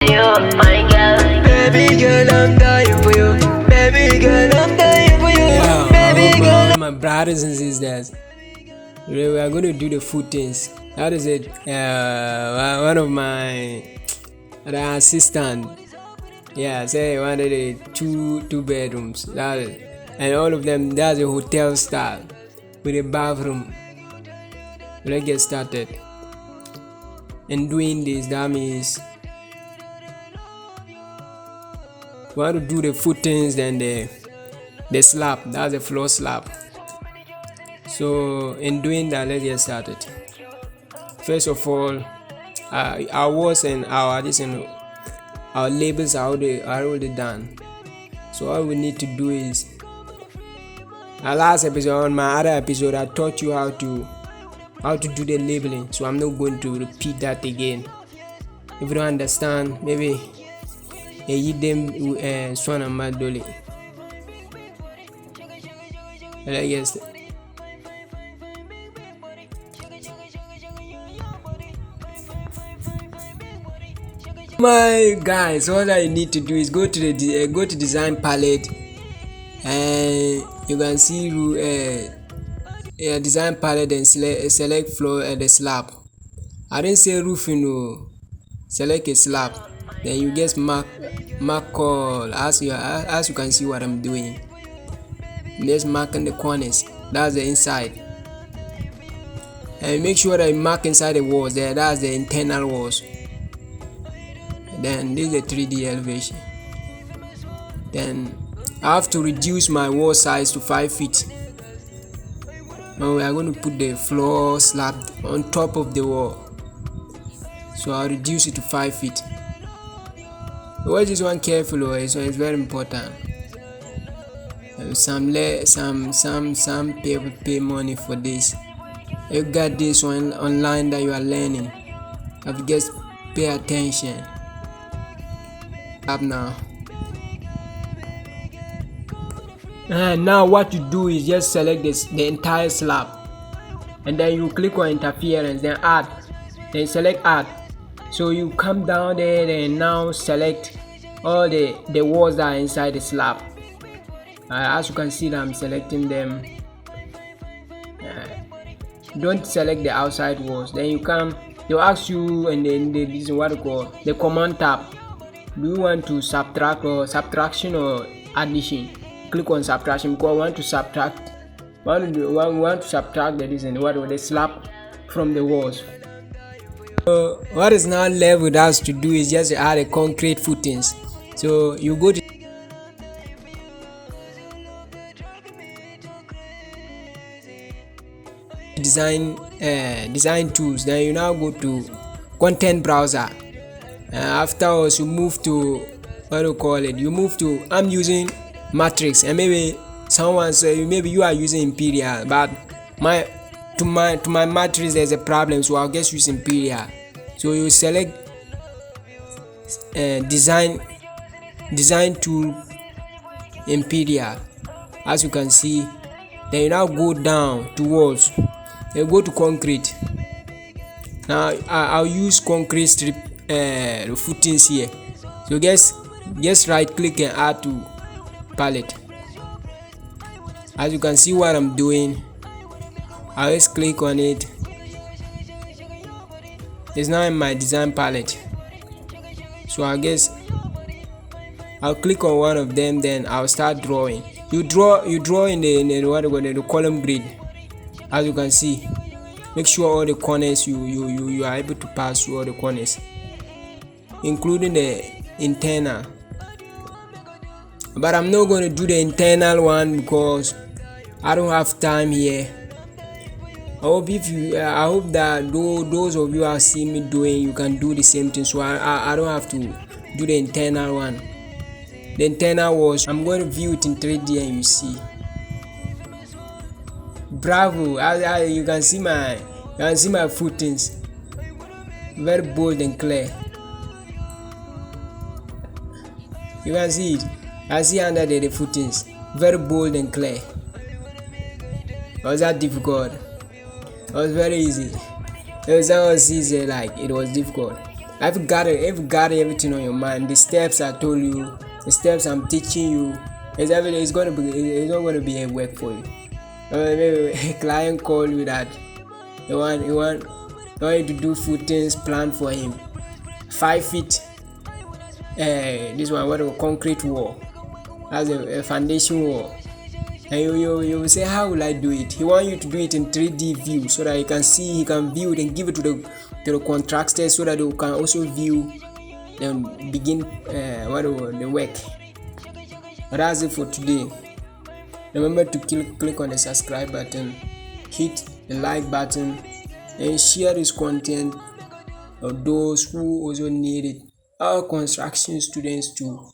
You, my girl. Baby girl, I'm dying for you. Baby girl, I'm dying for you. Yeah, Baby girl. my brothers and sisters, we are going to do the food things. That is it. One of my assistant, yeah, say he wanted a two bedrooms. That is, and all of them. That's a hotel style with a bathroom. Let's get started. And doing this, that means we want to do the footings, then the slab. That's the floor slab. So in doing that, let's get started. First of all, our walls and our labels are already done. So all we need to do is, last episode, on my other episode, I taught you how to do the labeling. So I'm not going to repeat that again. If you don't understand, maybe them swan and mad dolly. Yes. My guys, all that you need to do is go to the design palette, and you can see design palette and select floor and the slab. I didn't say roofing, select a slab. Then you just mark all as you can see what I'm doing. Just marking the corners. That's the inside. And make sure that you mark inside the walls there. That's the internal walls. Then this is the 3D elevation. Then I have to reduce my wall size to 5 feet. Now we are going to put the floor slab on top of the wall. So I'll reduce it to 5 feet. Watch this one carefully, so it's very important. Some people pay money for this. You got this one online that you are learning. Have to just pay attention. Up now. And now what you do is just select the entire slab, and then you click on interference, then add, then select add. So you come down there and now select all the walls that are inside the slab. As you can see that I'm selecting them. Don't select the outside walls. Then you come, they'll ask you, and then this is what you call the command tab. Do you want to subtract or subtraction or addition? Click on subtraction because I want to subtract. Want to subtract the slab from the walls. So what is now left with us to do is just add a concrete footings. So you go to design tools, then you now go to content browser. Afterwards you move to what do you call it? You move to, I'm using matrix, and maybe someone say maybe you are using imperial, but to my matrix there's a problem, so I'll just use imperial. So you select design tool imperial, as you can see. Then you now go down to walls, then go to concrete. Now I'll use concrete strip footings here. So just right click and add to palette. As you can see what I'm doing, I just click on it. It's now in my design palette. So I'll click on one of them, then I'll start drawing. You draw in the column grid. As you can see, make sure all the corners you are able to pass through all the corners, including the internal. But I'm not going to do the internal one because I don't have time here. I hope that those of you have seen me doing, you can do the same thing. So I don't have to do the internal one. The internal was, I'm going to view it in 3D and you see. Bravo! You can see my footings, very bold and clear. You can see it. I see under the footings, very bold and clear. Was that difficult? It was very easy. Someone sees it like it was difficult. I've got everything on your mind. The steps I told you, the steps I'm teaching you, it's not gonna be a work for you. Maybe a client call you that you want you to do footings plan for him. 5 feet. This one what a concrete wall. That's a foundation wall. And you will say, how will I do it? He want you to do it in 3D view so that he can view it and give it to the contractors so that they can also view and begin the work. But that's it for today. Remember to click on the subscribe button, hit the like button, and share this content of those who also need it. Our construction students too.